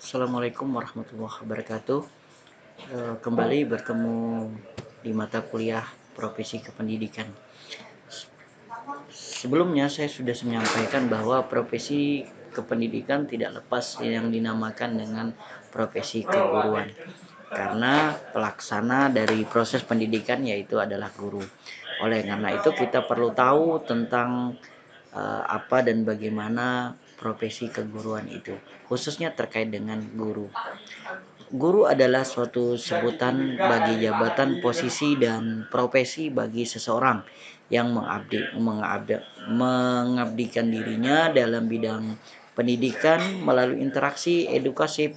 Assalamualaikum warahmatullahi wabarakatuh. Kembali bertemu di mata kuliah Profesi Kependidikan. Sebelumnya saya sudah menyampaikan bahwa profesi kependidikan tidak lepas yang dinamakan dengan profesi keguruan. Karena pelaksana dari proses pendidikan yaitu adalah guru. Oleh karena itu kita perlu tahu tentang apa dan bagaimana profesi keguruan itu, khususnya terkait dengan guru. Guru adalah suatu sebutan bagi jabatan, posisi, dan profesi bagi seseorang yang mengabdikan dirinya dalam bidang pendidikan melalui interaksi edukatif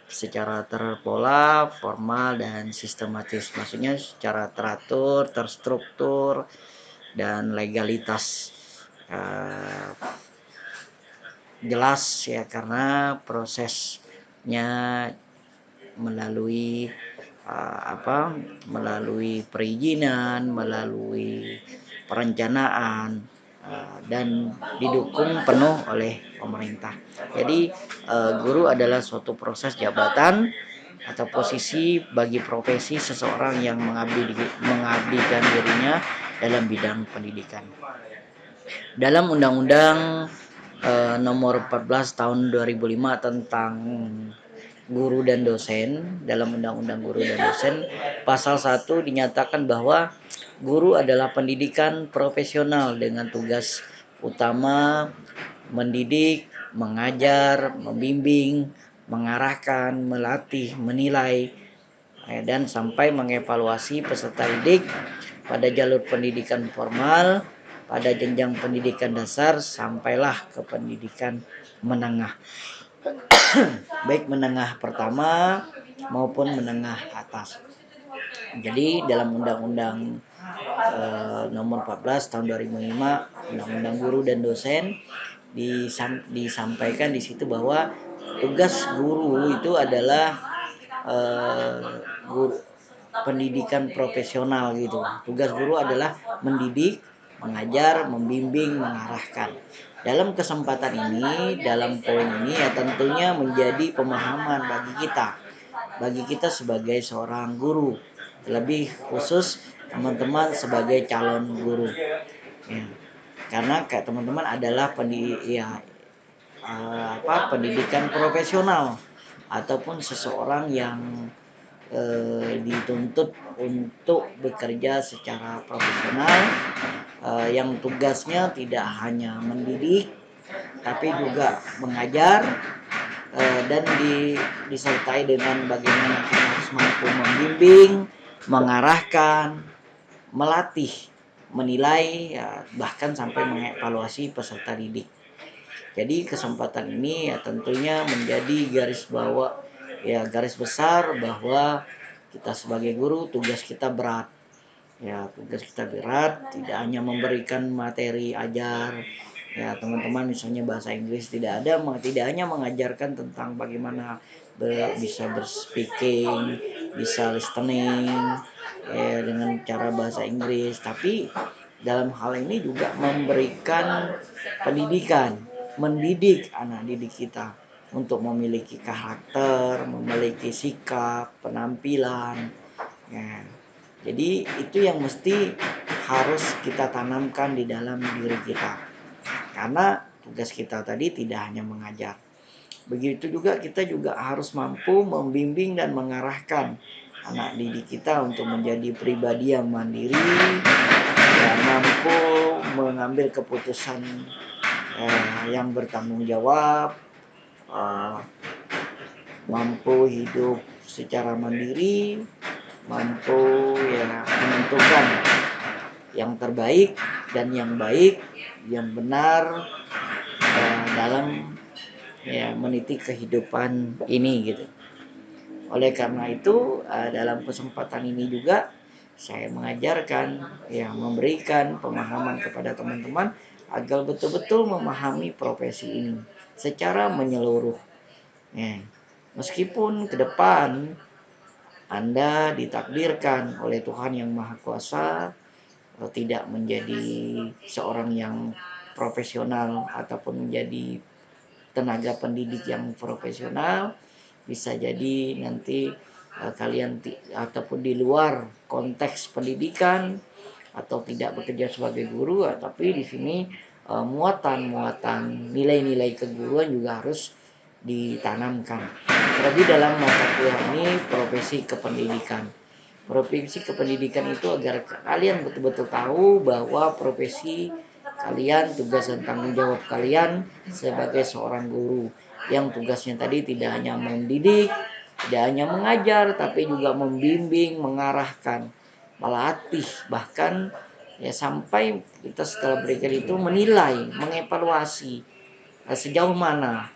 secara terpola, formal, dan sistematis. Maksudnya secara teratur, terstruktur, dan legalitas jelas ya, karena prosesnya melalui melalui perizinan, melalui perencanaan, dan didukung penuh oleh pemerintah. Jadi guru adalah suatu proses jabatan atau posisi bagi profesi seseorang yang mengabdikan dirinya dalam bidang pendidikan. Dalam Undang-Undang Nomor 14 Tahun 2005 tentang guru dan dosen, dalam Undang-Undang Guru dan Dosen, pasal 1 dinyatakan bahwa guru adalah pendidikan profesional dengan tugas utama mendidik, mengajar, membimbing, mengarahkan, melatih, menilai, dan sampai mengevaluasi peserta didik pada jalur pendidikan formal, pada jenjang pendidikan dasar, sampailah ke pendidikan menengah. Baik menengah pertama maupun menengah atas. Jadi dalam Undang-Undang Nomor 14 Tahun 2005, Undang-Undang Guru dan Dosen, disampaikan di situ bahwa tugas guru itu adalah guru pendidikan profesional gitu. Tugas guru adalah mendidik, mengajar, membimbing, mengarahkan. Dalam kesempatan ini, dalam poin ini ya tentunya menjadi pemahaman bagi kita sebagai seorang guru, lebih khusus teman-teman sebagai calon guru. Ya. Karena kayak teman-teman adalah pendidikan profesional ataupun seseorang yang dituntut untuk bekerja secara profesional, yang tugasnya tidak hanya mendidik tapi juga mengajar, dan disertai dengan bagaimana kita harus mampu membimbing, mengarahkan, melatih, menilai, ya, bahkan sampai mengevaluasi peserta didik. Jadi kesempatan ini ya tentunya menjadi garis besar bahwa kita sebagai guru tugas kita berat. Ya, tugas kita berat, tidak hanya memberikan materi ajar. Ya, teman-teman misalnya bahasa Inggris tidak hanya mengajarkan tentang bagaimana bisa berspeaking, bisa listening dengan cara bahasa Inggris, tapi dalam hal ini juga memberikan pendidikan, mendidik anak didik kita untuk memiliki karakter, memiliki sikap, penampilan. Ya. Jadi itu yang mesti harus kita tanamkan di dalam diri kita. Karena tugas kita tadi tidak hanya mengajar. Begitu juga kita juga harus mampu membimbing dan mengarahkan anak didik kita untuk menjadi pribadi yang mandiri, yang mampu mengambil keputusan yang bertanggung jawab, mampu hidup secara mandiri, mampu menentukan yang terbaik dan yang baik, yang benar dalam meniti kehidupan ini gitu. Oleh karena itu dalam kesempatan ini juga saya mengajarkan, memberikan pemahaman kepada teman-teman agar betul-betul memahami profesi ini secara menyeluruh. Ya. Meskipun ke depan Anda ditakdirkan oleh Tuhan Yang Maha Kuasa tidak menjadi seorang yang profesional ataupun menjadi tenaga pendidik yang profesional, bisa jadi nanti kalian ataupun di luar konteks pendidikan atau tidak bekerja sebagai guru, tapi di sini muatan nilai-nilai keguruan juga harus ditanamkan. Terlebih dalam mata kuliah ini profesi kependidikan. Profesi kependidikan itu agar kalian betul-betul tahu bahwa profesi kalian, tugas dan tanggung jawab kalian sebagai seorang guru, yang tugasnya tadi tidak hanya mendidik, tidak hanya mengajar, tapi juga membimbing, mengarahkan, melatih, bahkan ya sampai kita setelah belajar itu menilai, mengevaluasi sejauh mana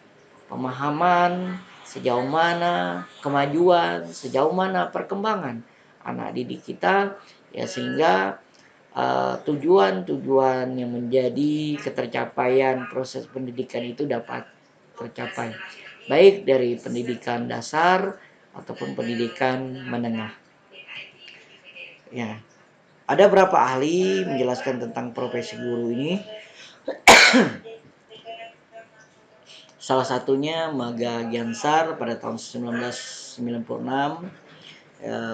pemahaman, sejauh mana kemajuan, sejauh mana perkembangan anak didik kita, ya sehingga tujuan-tujuan yang menjadi ketercapaian proses pendidikan itu dapat tercapai, baik dari pendidikan dasar ataupun pendidikan menengah. Ya, ada berapa ahli menjelaskan tentang profesi guru ini. Salah satunya Maga Giansar pada tahun 1996.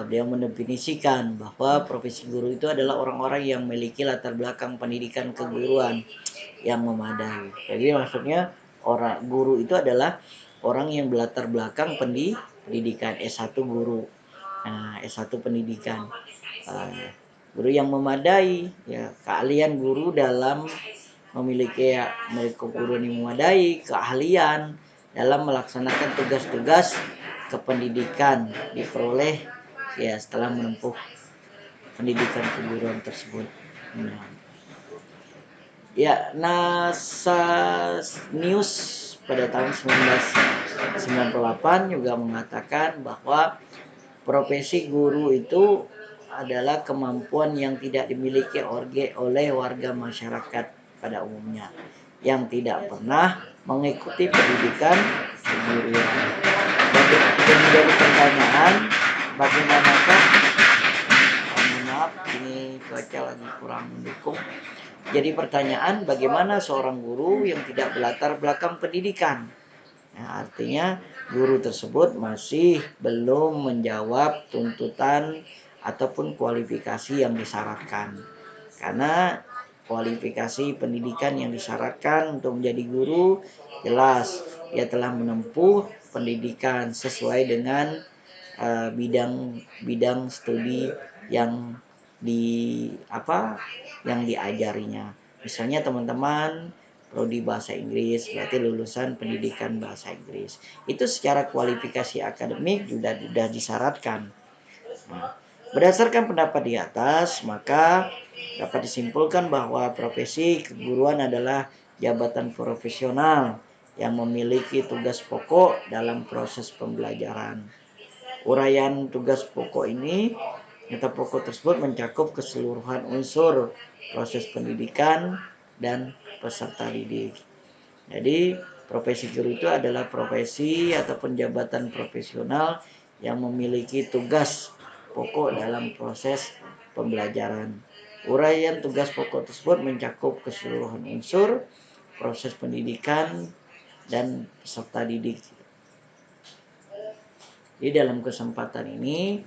Beliau mendefinisikan bahwa profesi guru itu adalah orang-orang yang memiliki latar belakang pendidikan keguruan yang memadai. Jadi maksudnya orang guru itu adalah orang yang berlatar belakang pendidikan S1 guru, S1 pendidikan, guru yang memadai, ya keahlian guru dalam memiliki keguruan yang memadai, keahlian dalam melaksanakan tugas-tugas kependidikan diperoleh ya setelah menempuh pendidikan keguruan tersebut. Ya, NASA News pada tahun 1998 juga mengatakan bahwa profesi guru itu adalah kemampuan yang tidak dimiliki oleh warga masyarakat pada umumnya yang tidak pernah mengikuti pendidikan keguruan. Dan menjadi pertanyaan, bagaimanakah, maaf ini cuaca lagi kurang mendukung. Jadi pertanyaan, bagaimana seorang guru yang tidak berlatar belakang pendidikan? Nah, artinya guru tersebut masih belum menjawab tuntutan ataupun kualifikasi yang disyaratkan. Karena kualifikasi pendidikan yang disyaratkan untuk menjadi guru jelas dia telah menempuh pendidikan sesuai dengan bidang studi yang yang diajarinya. Misalnya teman-teman prodi bahasa Inggris, berarti lulusan pendidikan bahasa Inggris. Itu secara kualifikasi akademik sudah disyaratkan. Nah, berdasarkan pendapat di atas, maka dapat disimpulkan bahwa profesi keguruan adalah jabatan profesional yang memiliki tugas pokok dalam proses pembelajaran. Uraian tugas pokok ini atau pokok tersebut mencakup keseluruhan unsur proses pendidikan dan peserta didik. Jadi profesi guru itu adalah profesi ataupun jabatan profesional yang memiliki tugas pokok dalam proses pembelajaran. Uraian tugas pokok tersebut mencakup keseluruhan unsur proses pendidikan dan peserta didik. Di dalam kesempatan ini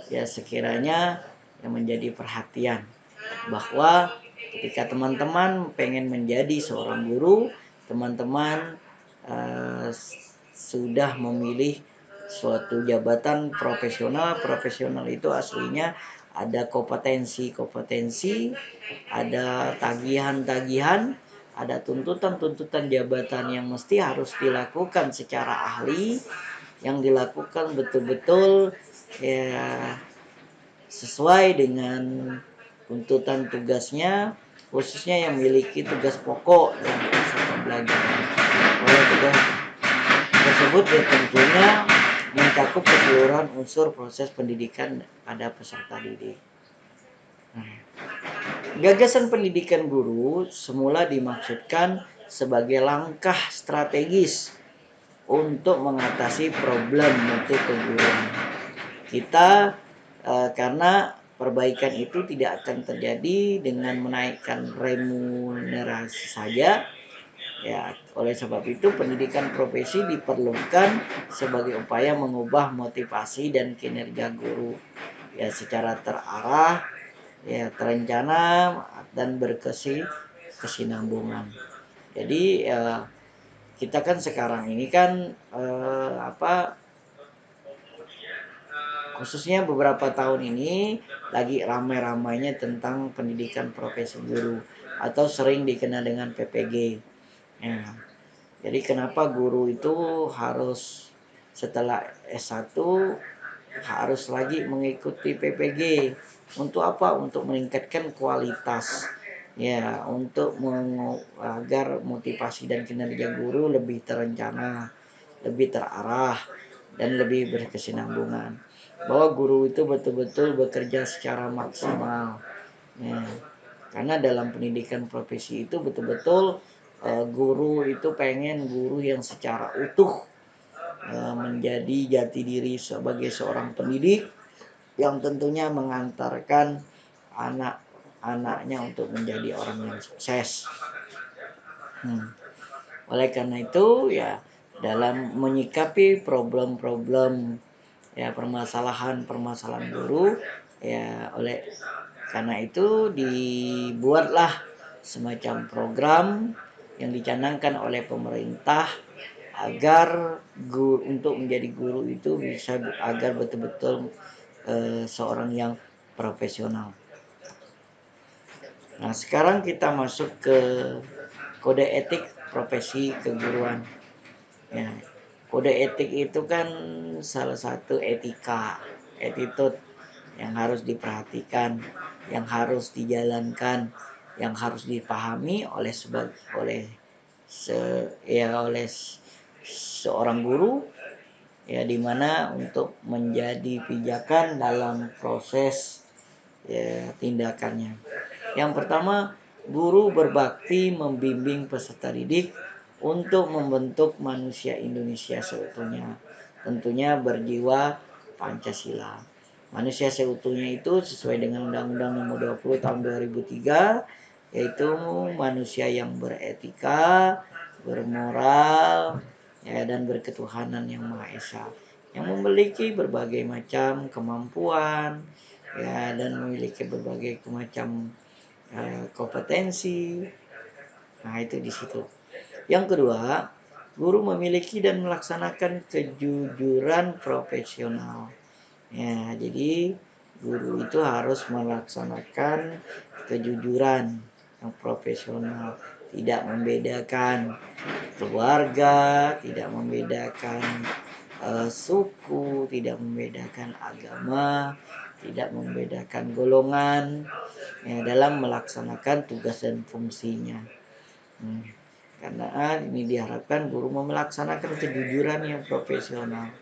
ya sekiranya yang menjadi perhatian bahwa ketika teman-teman pengen menjadi seorang guru, teman-teman sudah memilih suatu jabatan profesional. Profesional itu aslinya ada kompetensi, ada tagihan, ada tuntutan jabatan yang mesti harus dilakukan secara ahli, yang dilakukan betul-betul ya sesuai dengan tuntutan tugasnya, khususnya yang memiliki tugas pokok dan proses pembelajaran. Oleh tugas tersebut ya tentunya mencakup keseluruhan unsur proses pendidikan pada peserta didik. Gagasan pendidikan guru semula dimaksudkan sebagai langkah strategis untuk mengatasi problem mutu keguruan kita, karena perbaikan itu tidak akan terjadi dengan menaikkan remunerasi saja, Ya, oleh sebab itu pendidikan profesi diperlukan sebagai upaya mengubah motivasi dan kinerja guru ya secara terarah, ya terencana dan berkesinambungan. Jadi kita kan sekarang ini kan khususnya beberapa tahun ini lagi ramai-ramainya tentang pendidikan profesi guru atau sering dikenal dengan PPG. Ya, jadi kenapa guru itu harus setelah S1 harus lagi mengikuti PPG? Untuk apa? Untuk meningkatkan kualitas. Ya, untuk agar motivasi dan kinerja guru lebih terencana, lebih terarah, dan lebih berkesinambungan. Bahwa guru itu betul-betul bekerja secara maksimal. Ya, karena dalam pendidikan profesi itu betul-betul guru itu pengen guru yang secara utuh menjadi jati diri sebagai seorang pendidik yang tentunya mengantarkan anak-anaknya untuk menjadi orang yang sukses. Oleh karena itu ya dalam menyikapi problem-problem ya permasalahan-permasalahan guru ya oleh karena itu dibuatlah semacam program yang dicanangkan oleh pemerintah agar untuk menjadi guru itu bisa agar betul-betul seorang yang profesional. Nah, sekarang kita masuk ke kode etik profesi keguruan. Ya, kode etik itu kan salah satu etika, attitude yang harus diperhatikan, yang harus dijalankan, yang harus dipahami oleh seorang guru ya dimana untuk menjadi pijakan dalam proses ya tindakannya. Yang pertama, guru berbakti membimbing peserta didik untuk membentuk manusia Indonesia seutuhnya. Tentunya berjiwa Pancasila. Manusia seutuhnya itu sesuai dengan Undang-Undang Nomor 20 Tahun 2003 yaitu manusia yang beretika, bermoral, ya, dan berketuhanan yang Maha Esa, yang memiliki berbagai macam kemampuan, ya, dan memiliki berbagai macam kompetensi. Nah, itu di situ. Yang kedua, guru memiliki dan melaksanakan kejujuran profesional. Ya, jadi guru itu harus melaksanakan kejujuran yang profesional, tidak membedakan keluarga, tidak membedakan suku, tidak membedakan agama, tidak membedakan golongan ya, dalam melaksanakan tugas dan fungsinya. Karena ini diharapkan guru melaksanakan kejujuran yang profesional.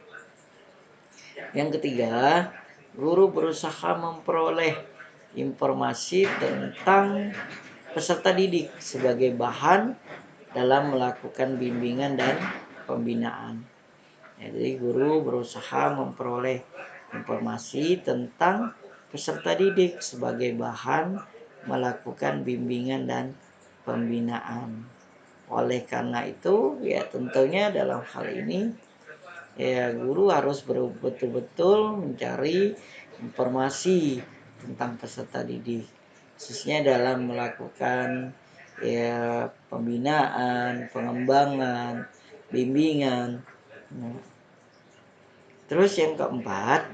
Yang ketiga, guru berusaha memperoleh informasi tentang peserta didik sebagai bahan dalam melakukan bimbingan dan pembinaan. Jadi guru berusaha memperoleh informasi tentang peserta didik sebagai bahan melakukan bimbingan dan pembinaan. Oleh karena itu, ya tentunya dalam hal ini ya guru harus betul-betul mencari informasi tentang peserta didik, khususnya dalam melakukan ya pembinaan, pengembangan, bimbingan. Nah, terus yang keempat,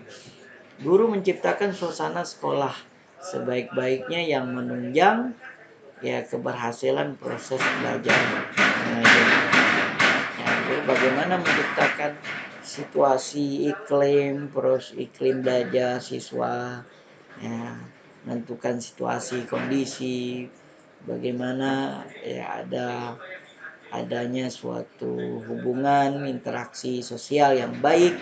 guru menciptakan suasana sekolah sebaik-baiknya yang menunjang ya keberhasilan proses belajar mengajar. Ya, guru bagaimana menciptakan situasi iklim belajar siswa, ya, menentukan situasi kondisi, bagaimana ya adanya suatu hubungan interaksi sosial yang baik,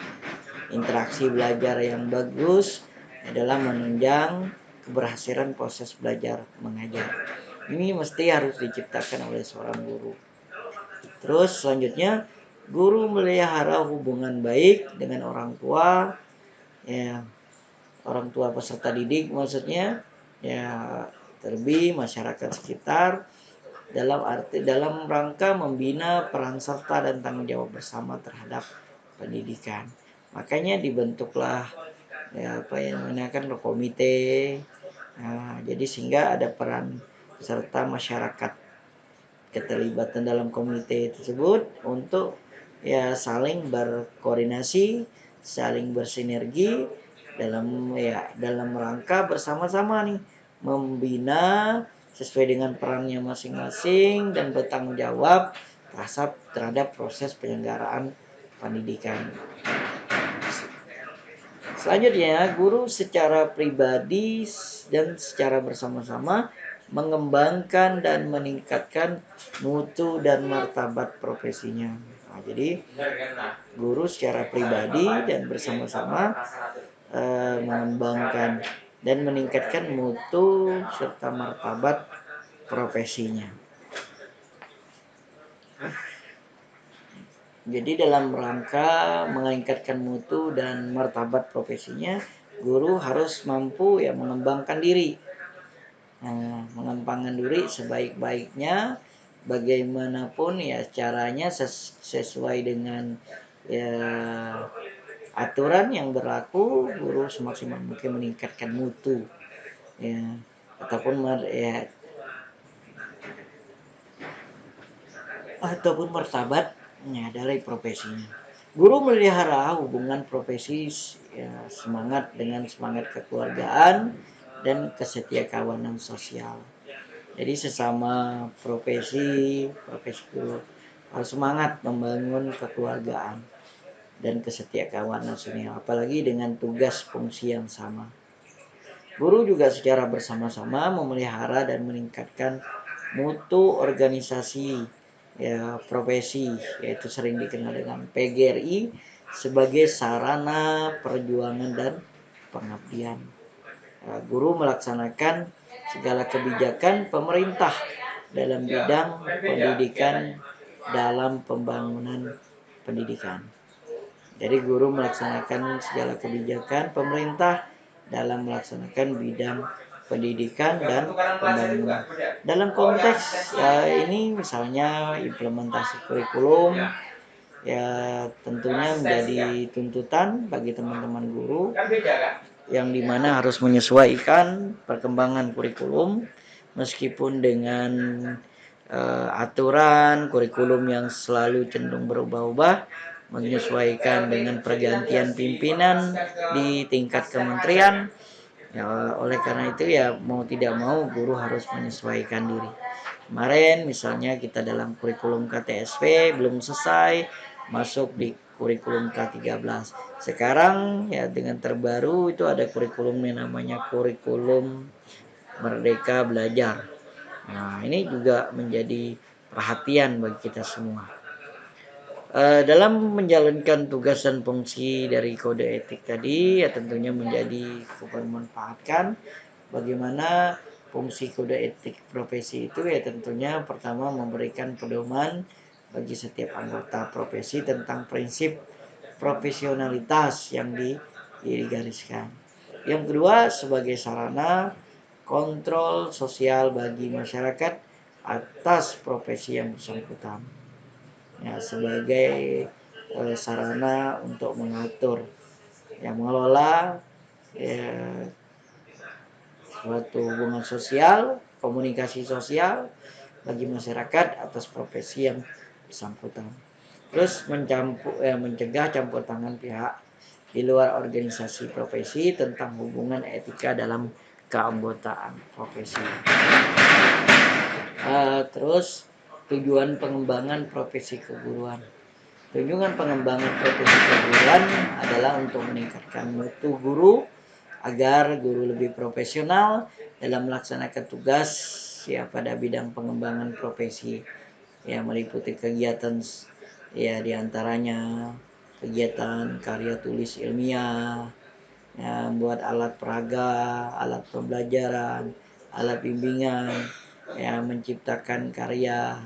interaksi belajar yang bagus adalah menunjang keberhasilan proses belajar mengajar. Ini mesti harus diciptakan oleh seorang guru. Terus selanjutnya, guru melihara hubungan baik dengan orang tua, ya, orang tua peserta didik maksudnya, ya, terlebih masyarakat sekitar, dalam rangka membina peran serta dan tanggung jawab bersama terhadap pendidikan. Makanya dibentuklah apa yang namanya komite. Nah, jadi sehingga ada peran serta masyarakat, keterlibatan dalam komite tersebut untuk saling berkoordinasi, saling bersinergi dalam rangka bersama-sama nih membina sesuai dengan perannya masing-masing dan bertanggung jawab terhadap proses penyelenggaraan pendidikan. Selanjutnya, guru secara pribadi dan secara bersama-sama mengembangkan dan meningkatkan mutu dan martabat profesinya. Nah, jadi guru secara pribadi dan bersama-sama mengembangkan dan meningkatkan mutu serta martabat profesinya. Jadi dalam rangka meningkatkan mutu dan martabat profesinya, guru harus mampu mengembangkan diri. Nah, mengembangkan diri sebaik-baiknya, bagaimanapun caranya sesuai dengan aturan yang berlaku. Guru semaksimal mungkin meningkatkan mutu ataupun martabat dari profesinya. Guru melihara hubungan profesi semangat dengan semangat kekeluargaan dan kesetiakawanan sosial. Jadi sesama profesi guru harus semangat membangun kekeluargaan dan kesetiakawanan sosial, apalagi dengan tugas fungsi yang sama. Guru juga secara bersama-sama memelihara dan meningkatkan mutu organisasi profesi, yaitu sering dikenal dengan PGRI, sebagai sarana perjuangan dan pengabdian. Guru melaksanakan segala kebijakan pemerintah dalam bidang pendidikan dalam pembangunan pendidikan. Jadi guru melaksanakan segala kebijakan pemerintah dalam melaksanakan bidang pendidikan dan pembangunan. Dalam konteks ini misalnya implementasi kurikulum tentunya menjadi tuntutan bagi teman-teman guru yang dimana harus menyesuaikan perkembangan kurikulum meskipun dengan aturan kurikulum yang selalu cenderung berubah-ubah, menyesuaikan dengan pergantian pimpinan di tingkat kementerian. Oleh karena itu mau tidak mau guru harus menyesuaikan diri. Kemarin misalnya kita dalam kurikulum KTSP belum selesai, masuk di kurikulum K13. Sekarang dengan terbaru itu ada kurikulum yang namanya kurikulum Merdeka Belajar. Nah, ini juga menjadi perhatian bagi kita semua. Dalam menjalankan tugas dan fungsi dari kode etik tadi tentunya menjadi bermanfaatkan. Bagaimana fungsi kode etik profesi itu tentunya pertama memberikan pedoman bagi setiap anggota profesi tentang prinsip profesionalitas yang digariskan. Yang kedua, sebagai sarana kontrol sosial bagi masyarakat atas profesi yang bersangkutan. Sebagai sarana untuk mengatur mengelola suatu hubungan sosial, komunikasi sosial bagi masyarakat atas profesi yang bersangkutan. Terus mencegah campur tangan pihak di luar organisasi profesi tentang hubungan etika dalam keanggotaan profesi. Terus tujuan pengembangan profesi keguruan. Tujuan pengembangan profesi keguruan adalah untuk meningkatkan mutu guru agar guru lebih profesional dalam melaksanakan tugas pada bidang pengembangan profesi. Meliputi kegiatan diantaranya kegiatan karya tulis ilmiah, membuat alat peraga, alat pembelajaran, alat bimbingan, menciptakan karya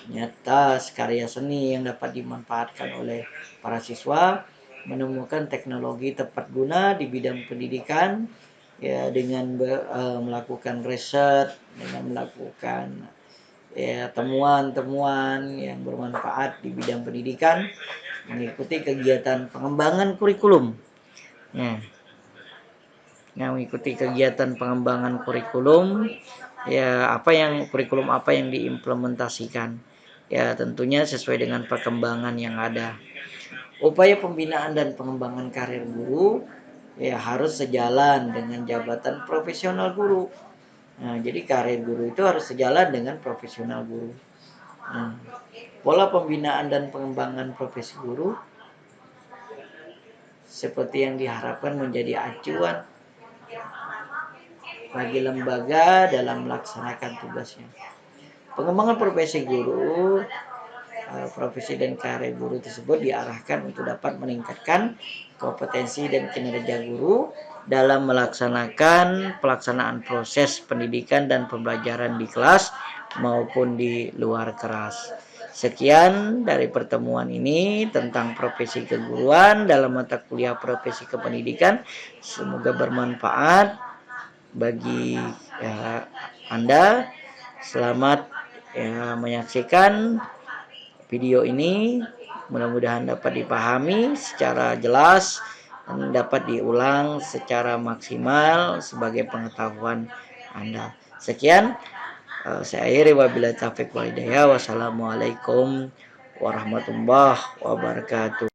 nyata karya seni yang dapat dimanfaatkan oleh para siswa, menemukan teknologi tepat guna di bidang pendidikan dengan melakukan riset, dengan melakukan ya temuan-temuan yang bermanfaat di bidang pendidikan, mengikuti kegiatan pengembangan kurikulum. Ya, mengikuti kegiatan pengembangan kurikulum, ya kurikulum apa yang diimplementasikan. Ya tentunya sesuai dengan perkembangan yang ada. Upaya pembinaan dan pengembangan karir guru ya harus sejalan dengan jabatan profesional guru. Nah, jadi karir guru itu harus sejalan dengan profesional guru. Nah, pola pembinaan dan pengembangan profesi guru seperti yang diharapkan menjadi acuan bagi lembaga dalam melaksanakan tugasnya. Pengembangan profesi guru, profesi dan karir guru tersebut diarahkan untuk dapat meningkatkan kompetensi dan kinerja guru dalam melaksanakan pelaksanaan proses pendidikan dan pembelajaran di kelas maupun di luar kelas. Sekian dari pertemuan ini tentang profesi keguruan dalam mata kuliah profesi kependidikan. Semoga bermanfaat bagi Anda. Selamat menyaksikan video ini. Mudah-mudahan dapat dipahami secara jelas dan dapat diulang secara maksimal sebagai pengetahuan Anda. Sekian, saya akhiri wabillahi taufiq wal hidayah. Wassalamualaikum warahmatullahi wabarakatuh.